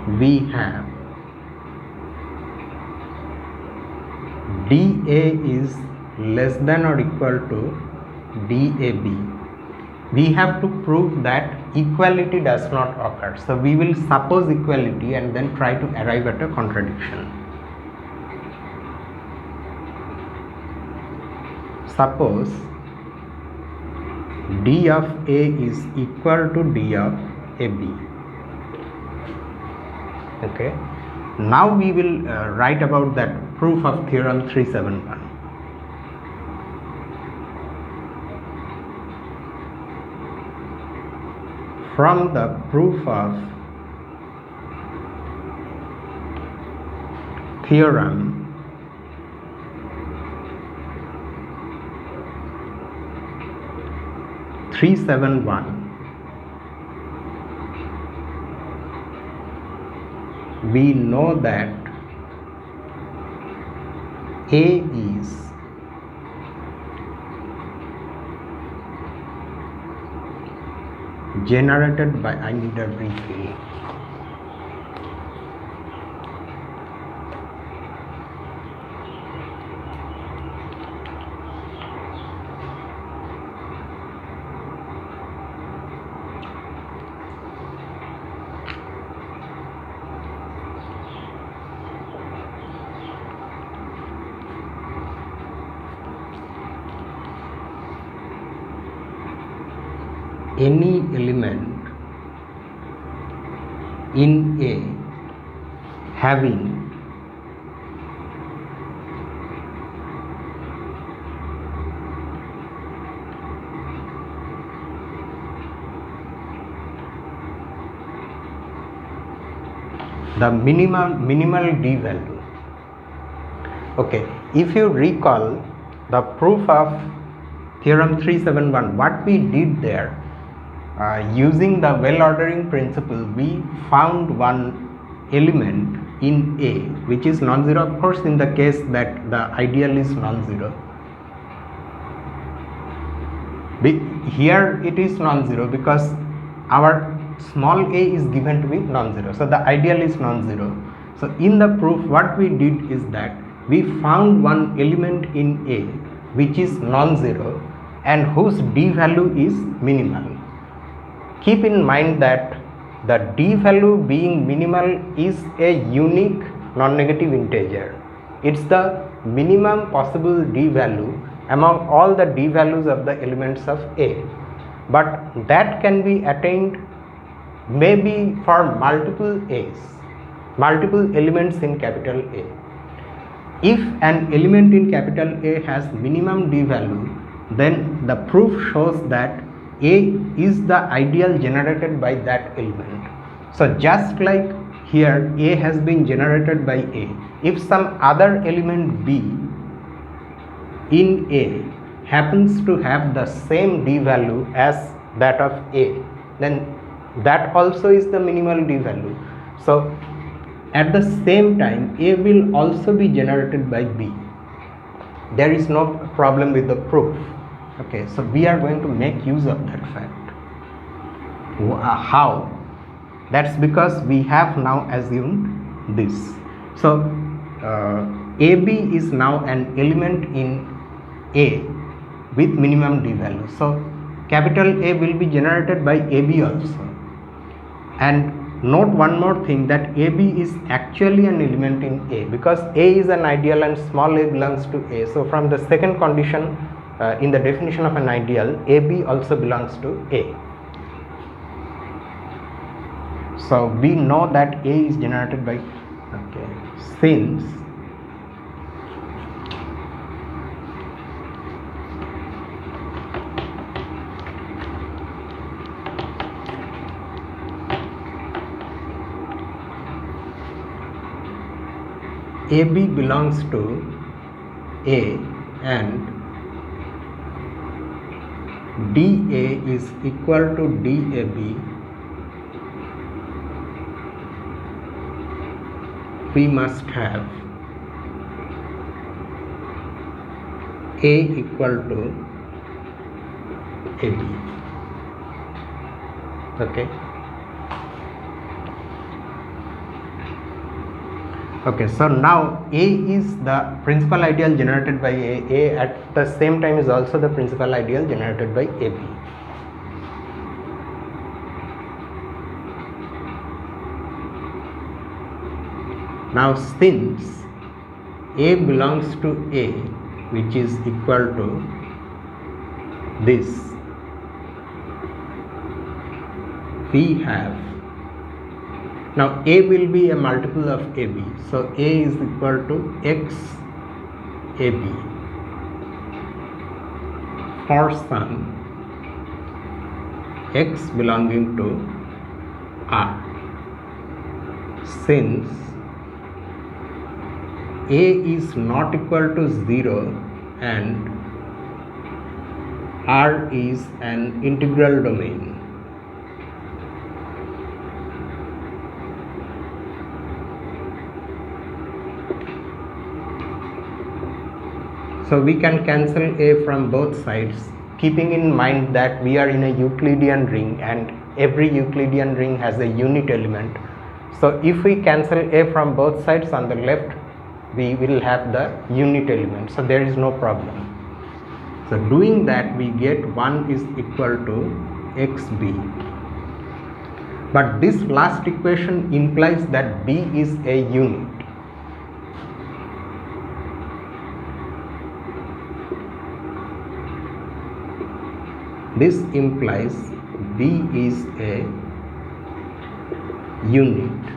we have DA is less than or equal to DAB, we have to prove that equality does not occur. So we will suppose equality and then try to arrive at a contradiction. Suppose D of A is equal to D of AB. Okay. Now we will write about that proof of theorem 371. From the proof of theorem 371, we know that A is generated by, I need a refill. Any element in A having the minimal D value. Okay, if you recall the proof of theorem 371, what we did there, using the well ordering principle, we found one element in A which is non-zero, of course in the case that the ideal is non-zero. Here it is non-zero because our small a is given to be non-zero, so the ideal is non-zero. So in the proof what we did is that we found one element in A which is non-zero and whose D value is minimal. Keep in mind that the D value being minimal is a unique non-negative integer. It's the minimum possible D value among all the D values of the elements of A, but that can be attained maybe for multiple A's, multiple elements in capital A. If an element in capital A has minimum D value, then the proof shows that A is the ideal generated by that element. So just like here A has been generated by A, if some other element B in A happens to have the same D value as that of A, then that also is the minimal D value. So at the same time A will also be generated by B. There is no problem with the proof. Okay, so we are going to make use of that fact. How? That's because we have now assumed this. So AB is now an element in A with minimum D value. So capital A will be generated by AB also. And note one more thing, that AB is actually an element in A because A is an ideal and small a belongs to A. So from the second condition in the definition of an ideal, AB also belongs to A. So we know that A is generated by, okay, since AB belongs to A and DA is equal to DAB, we must have A equal to AB. Okay. Okay, so now A is the principal ideal generated by A. A at the same time is also the principal ideal generated by AB. Now since A belongs to A, which is equal to this, we have, now A will be a multiple of AB, so A is equal to X AB for some X belonging to R. Since A is not equal to 0 and R is an integral domain, so we can cancel A from both sides, keeping in mind that we are in a Euclidean ring and every Euclidean ring has a unit element. So if we cancel A from both sides, on the left we will have the unit element, so there is no problem. So doing that, we get 1 is equal to XB. But this last equation implies that B is a unit. This implies B is a unit,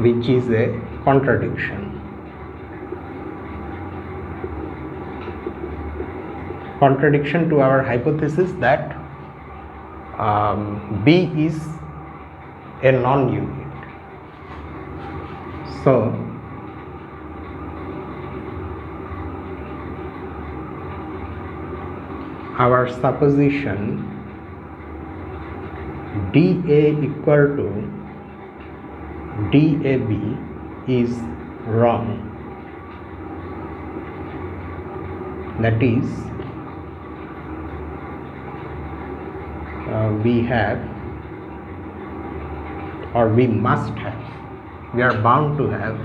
which is a contradiction. Contradiction to our hypothesis that B is a non-unit. So our supposition dA equal to dAB is wrong. That is, we have, or we must have, we are bound to have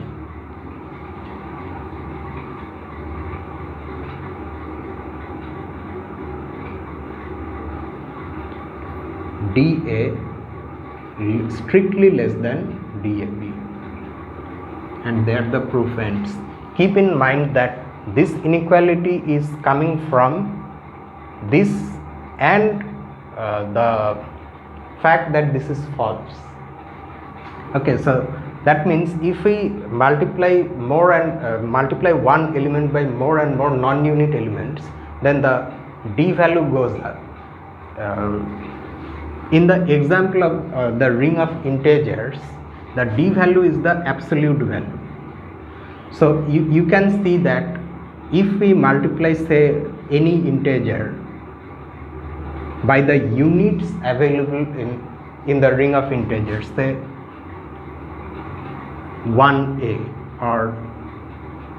dA strictly less than dAB, and there the proof ends. Keep in mind that this inequality is coming from this and the fact that this is false. Okay, so that means if we multiply more and multiply one element by more and more non-unit elements, then the d value goes up. In the example of the ring of integers, the d value is the absolute value. So you can see that if we multiply, say, any integer by the units available in the ring of integers, say 1a or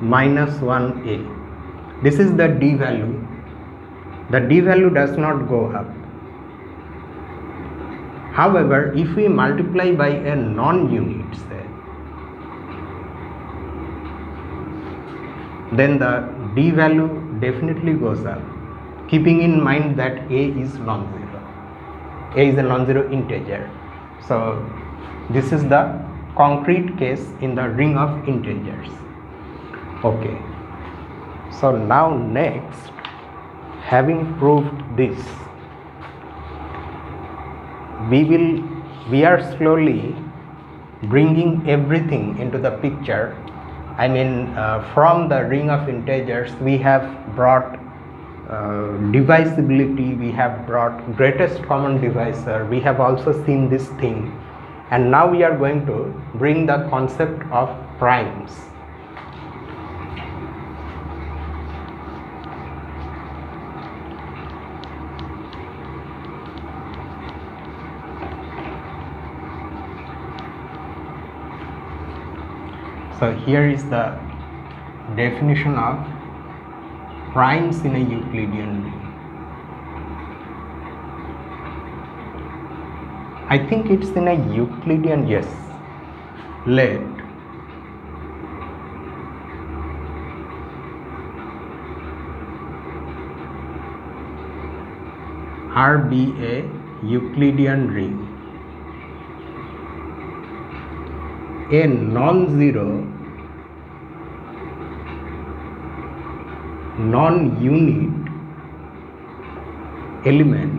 minus 1a, this is the d value. The d value does not go up. However, if we multiply by a non-unit, say, then the d value definitely goes up, keeping in mind that a is non-zero. A is a non-zero integer. So this is the concrete case in the ring of integers. Okay, so now next, having proved this, we are slowly bringing everything into the picture. I mean, from the ring of integers we have brought divisibility, we have brought greatest common divisor, we have also seen this thing, and now we are going to bring the concept of primes. So here is the definition of primes in a Euclidean ring. I think it's in a Euclidean, yes. Let R be a Euclidean ring. A non-zero, non-unit element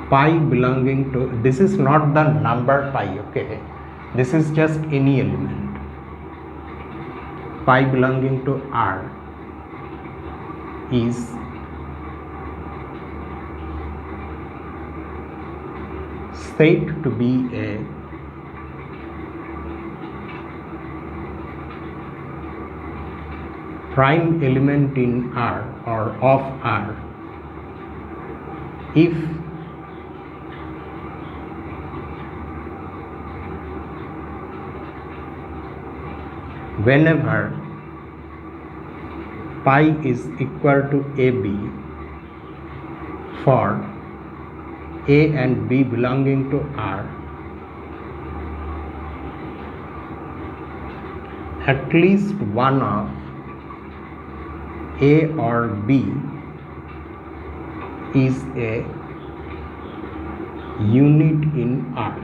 pi belonging to, this is not the number pi, okay, this is just any element, pi belonging to R is said to be a prime element in R or of R if whenever pi is equal to AB for A and B belonging to R, at least one of A or B is a unit in R.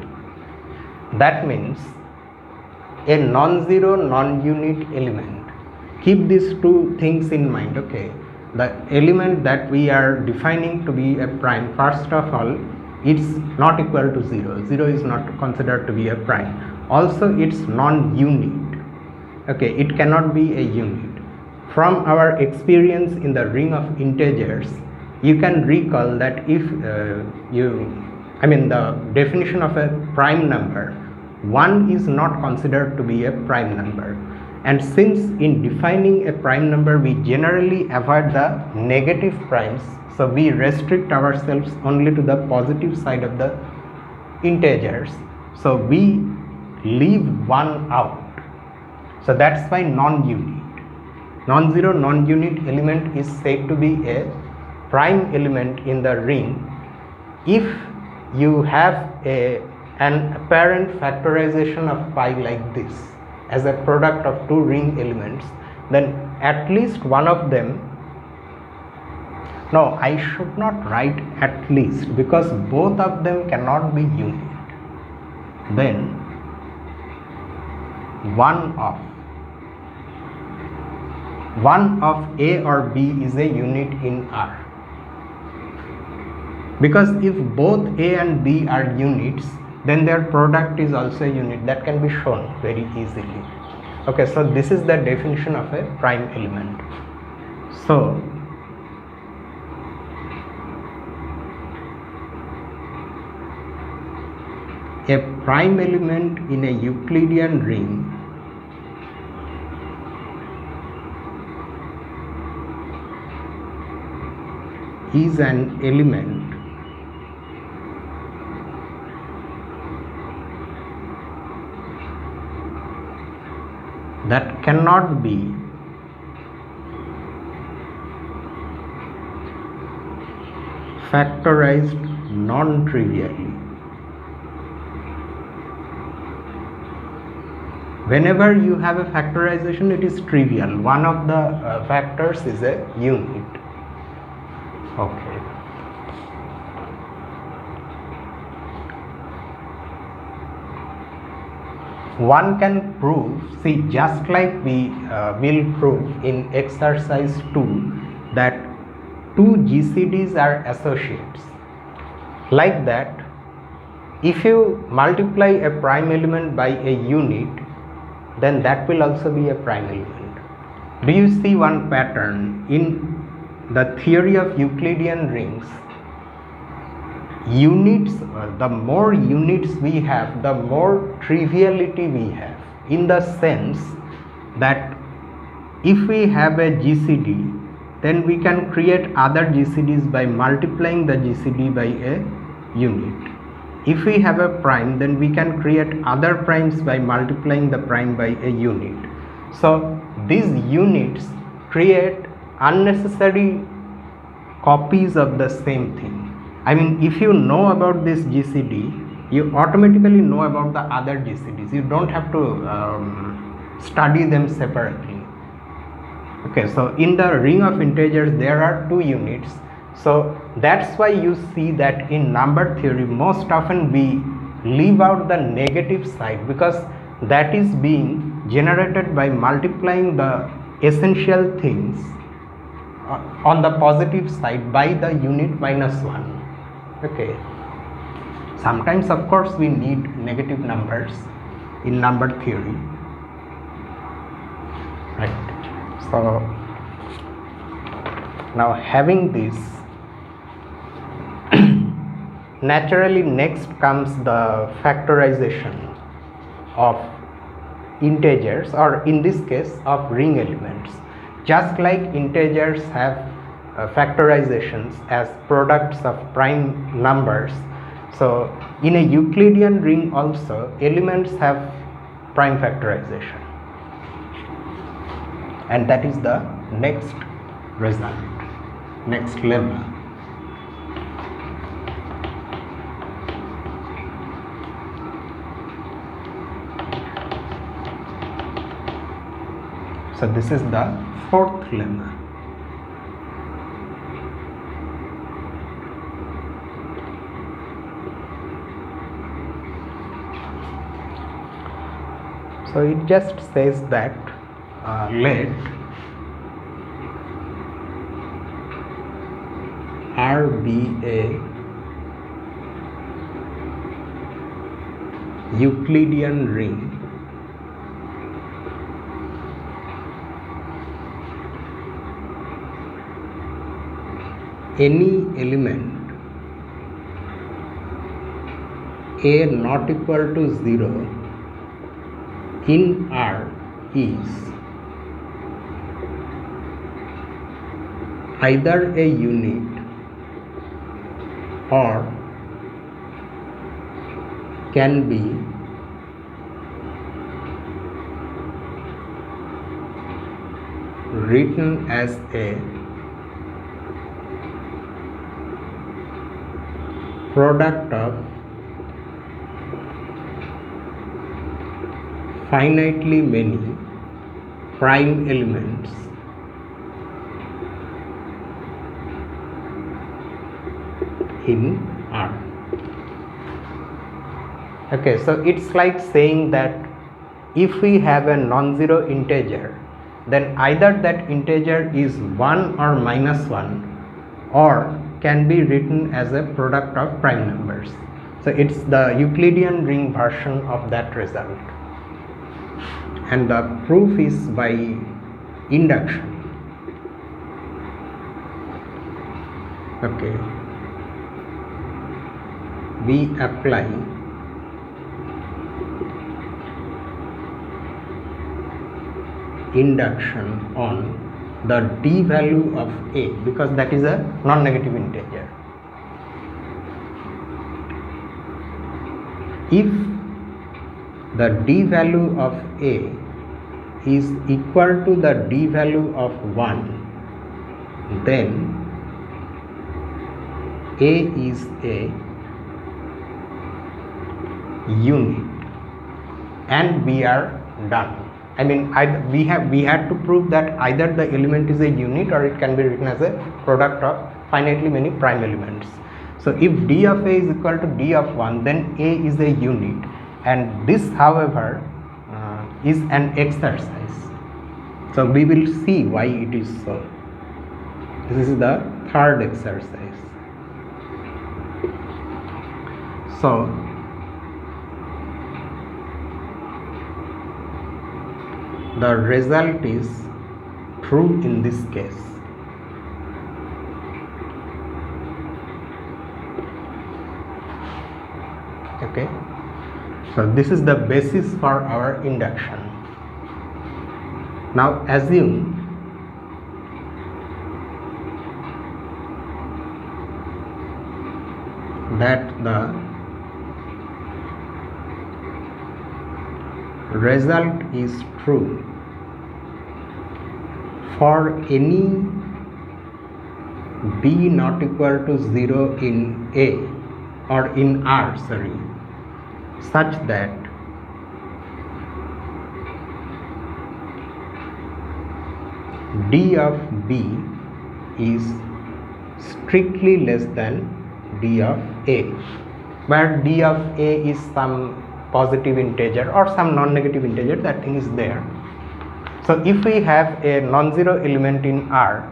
That means a non-zero, non-unit element. Keep these two things in mind, okay. The element that we are defining to be a prime, first of all, it's not equal to 0. 0 is not considered to be a prime. Also, it's non-unit. Okay, it cannot be a unit. From our experience in the ring of integers, you can recall that if the definition of a prime number, 1 is not considered to be a prime number. And since in defining a prime number we generally avoid the negative primes, so we restrict ourselves only to the positive side of the integers, so we leave 1 out. So that's why non-unit, non-zero, non-unit element is said to be a prime element in the ring if you have an apparent factorization of pi like this as a product of two ring elements, then at least one of them, no, I should not write at least because both of them cannot be unit, then one of A or B is a unit in R. Because if both A and B are units, then their product is also a unit. That can be shown very easily. Okay, so this is the definition of a prime element. So a prime element in a Euclidean ring is an element that cannot be factorized non-trivially. Whenever you have a factorization, it is trivial. One of the factors is a unit. Okay. One can prove, see, just like we will prove in exercise 2 that two GCDs are associates. Like that, if you multiply a prime element by a unit, then that will also be a prime element. Do you see one pattern in the theory of Euclidean rings? Units, the more units we have, the more triviality we have, in the sense that if we have a GCD, then we can create other GCDs by multiplying the GCD by a unit. If we have a prime, then we can create other primes by multiplying the prime by a unit. So these units create unnecessary copies of the same thing. I mean, if you know about this GCD, you automatically know about the other GCDs. You don't have to study them separately. Okay, so in the ring of integers there are two units. So that's why you see that in number theory most often we leave out the negative side, because that is being generated by multiplying the essential things on the positive side by the unit -1. Okay, sometimes of course we need negative numbers in number theory, right? So now having this, naturally next comes the factorization of integers, or in this case of ring elements. Just like integers have factorizations as products of prime numbers, so in a Euclidean ring also elements have prime factorization, and that is the next result, next lemma. So this is the fourth lemma. So it just says that let R be a Euclidean ring any element a not equal to 0 in R is either a unit or can be written as a product of finitely many prime elements in R. Okay, so it's like saying that if we have a non-zero integer, then either that integer is 1 or -1, or can be written as a product of prime numbers. So it's the Euclidean ring version of that result, and the proof is by induction. Okay, we apply induction on the d value of a, because that is a non-negative integer. If the d value of a is equal to the d value of 1, then a is a unit, and we are done. I mean, we had to prove that either the element is a unit or it can be written as a product of finitely many prime elements. So if d of a is equal to d of 1, then a is a unit, and this however is an exercise. So we will see why it is so. This is the third exercise. So the result is true in this case. Okay, so this is the basis for our induction. Now assume that the result is true for any b not equal to 0 in A or in R, sorry, such that d of b is strictly less than d of A, where d of A is some positive integer or some non-negative integer, that thing is there. So if we have a non-zero element in R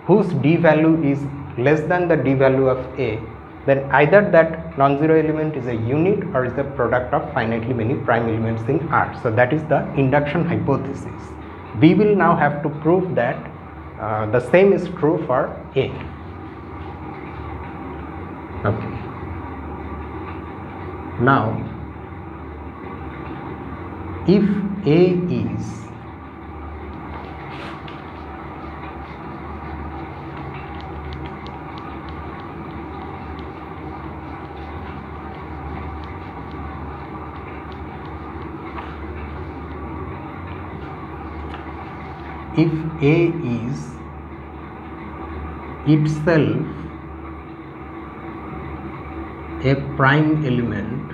whose d value is less than the d value of A, then either that non-zero element is a unit or is the product of finitely many prime elements in R. So that is the induction hypothesis. We will now have to prove that the same is true for A. Okay. Now, if A is itself a prime element,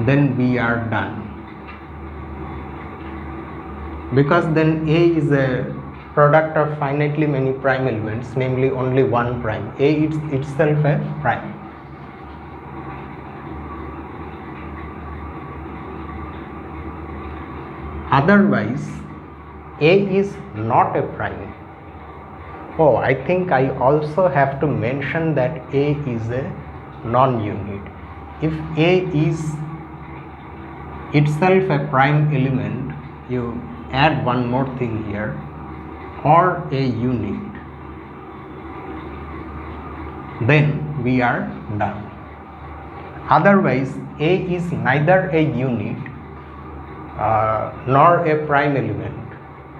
then we are done, because then A is a product of finitely many prime elements, namely only one prime. A is itself a prime. Otherwise, A is not a prime. Oh, I think I also have to mention that A is a non-unit. If A is itself a prime element, you add one more thing here, or a unit, then we are done. Otherwise, A is neither a unit nor a prime element.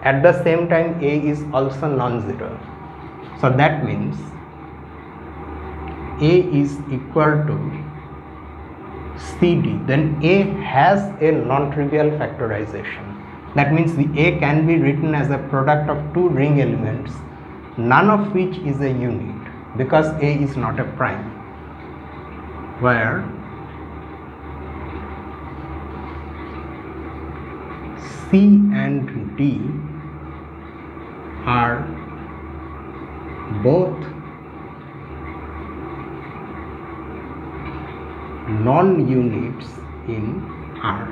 At the same time, A is also non-zero. So that means A is equal to CD. Then A has a non-trivial factorization. That means the A can be written as a product of two ring elements, none of which is a unit, because A is not a prime, where C and D are both non-units in R.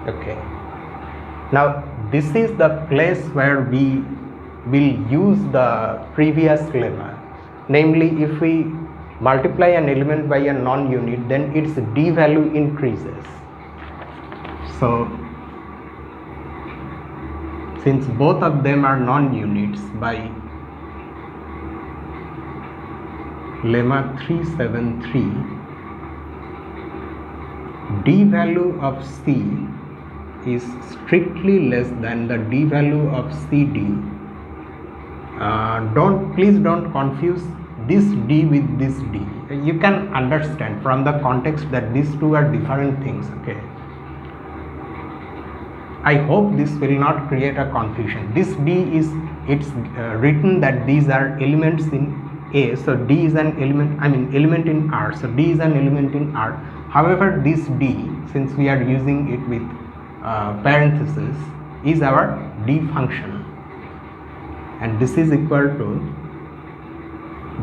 Okay. Now this is the place where we will use the previous lemma. Namely, if we multiply an element by a non-unit, then its D value increases. So since both of them are non-units, by lemma 373, D value of C is strictly less than the D value of CD. Please don't confuse this D with this D. You can understand from the context that these two are different things. Okay. I hope this will not create a confusion. This D is, it's written that these are elements in A, so D is an element, element in R, so D is an element in R. However, this D, since we are using it with parenthesis, is our D function, and this is equal to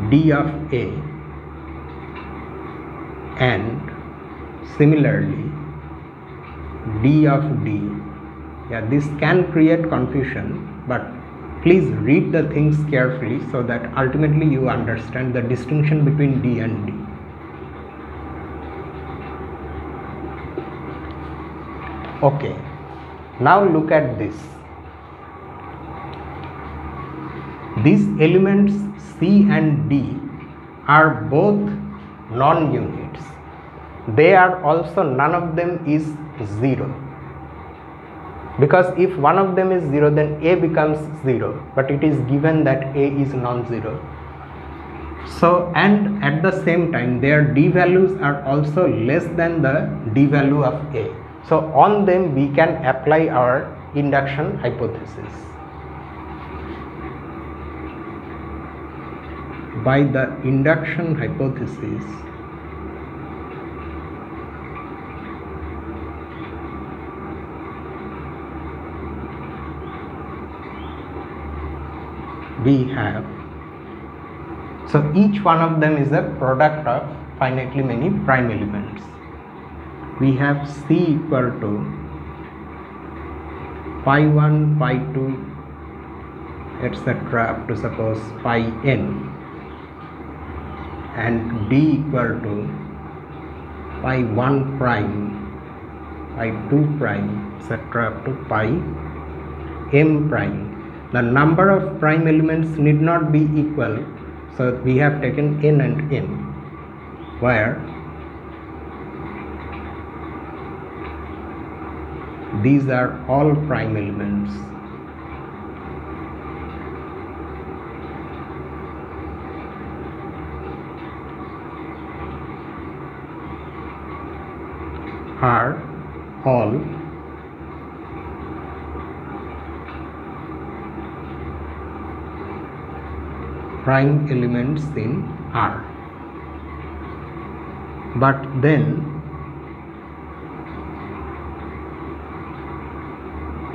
D of A, and similarly D of D. Yeah, this can create confusion, but please read the things carefully so that ultimately you understand the distinction between D and D. Okay, now look at this. These elements C and D are both non-units. They are also, none of them is 0. Because if one of them is 0, then A becomes 0, but it is given that A is non-zero. So, and at the same time their d values are also less than the d value of A. So on them we can apply our induction hypothesis. By the induction hypothesis, we have, so each one of them is a product of finitely many prime elements. We have C equal to pi 1, pi 2, etc. up to suppose pi n, and D equal to pi 1 prime, pi 2 prime, etc. up to pi m prime. The number of prime elements need not be equal, so we have taken n and n, where these are all prime elements. Are all prime elements in R. But then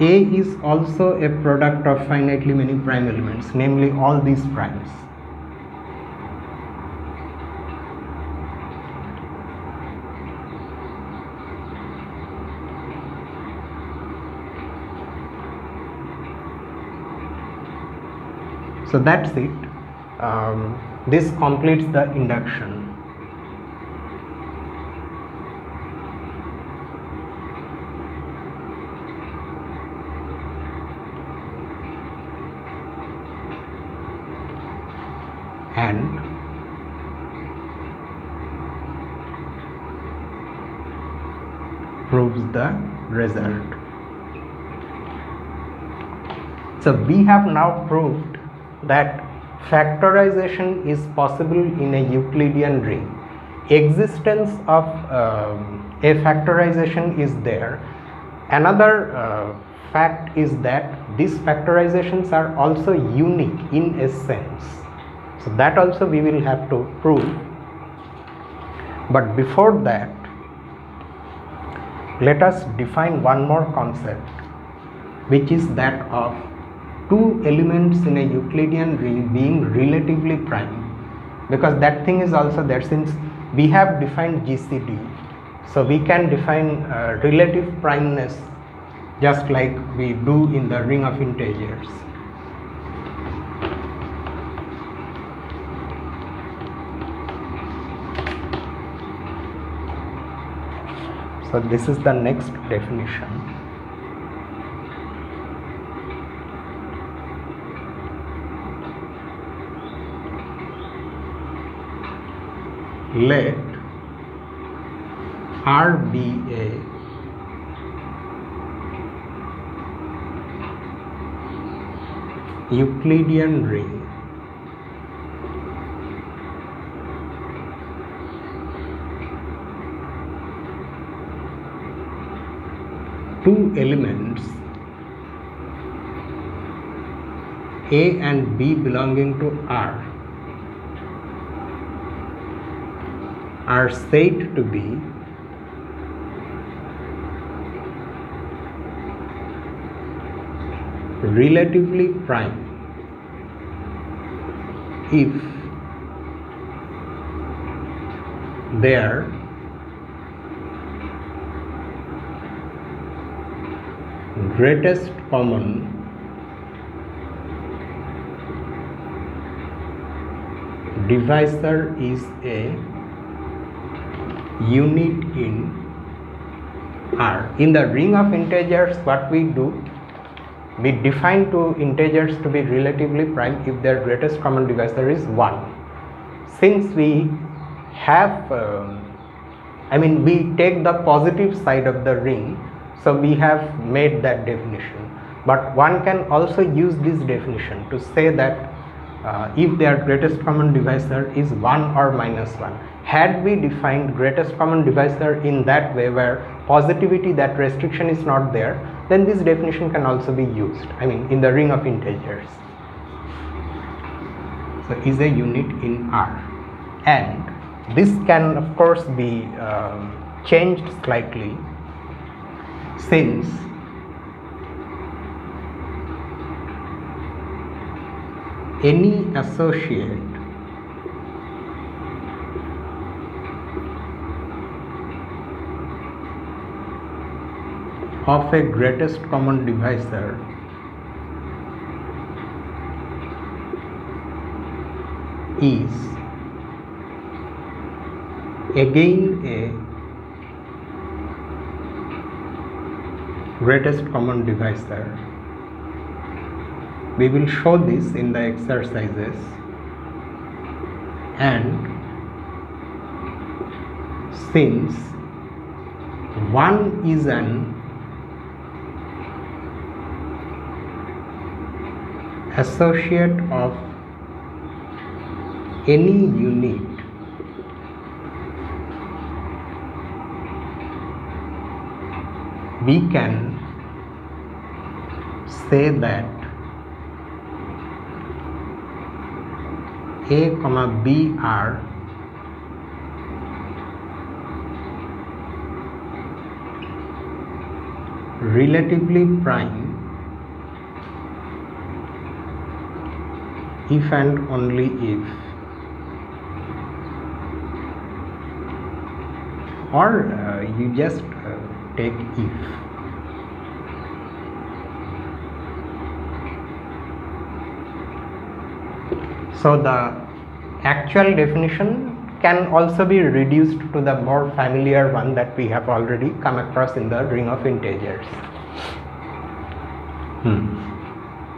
A is also a product of finitely many prime elements, namely all these primes. So that's it. This completes the induction. And proves the result. So we have now proved that factorization is possible in a Euclidean ring. Existence of a factorization is there. Another fact is that these factorizations are also unique in a sense. So that also we will have to prove. But before that, let us define one more concept, which is that of two elements in a Euclidean ring being relatively prime, because that thing is also there. Since we have defined GCD, so we can define relative primeness just like we do in the ring of integers. So this is the next definition. Let R be a Euclidean ring two elements A and B belonging to R are said to be relatively prime if their greatest common divisor is a unit in R. In the ring of integers, what we do, we define two integers to be relatively prime if their greatest common divisor is 1. Since we have, we take the positive side of the ring, so we have made that definition. But one can also use this definition to say that if their greatest common divisor is 1 or minus 1. Had we defined greatest common divisor in that way where positivity, that restriction is not there, then this definition can also be used, I mean in the ring of integers. So is a unit in R, and this can of course be changed slightly, since any associate of a greatest common divisor is again a greatest common divisor. We will show this in the exercises, and since 1 is an associate of any unit we can say that A, B are relatively prime if and only if, or you just take if. So the actual definition can also be reduced to the more familiar one that we have already come across in the ring of integers.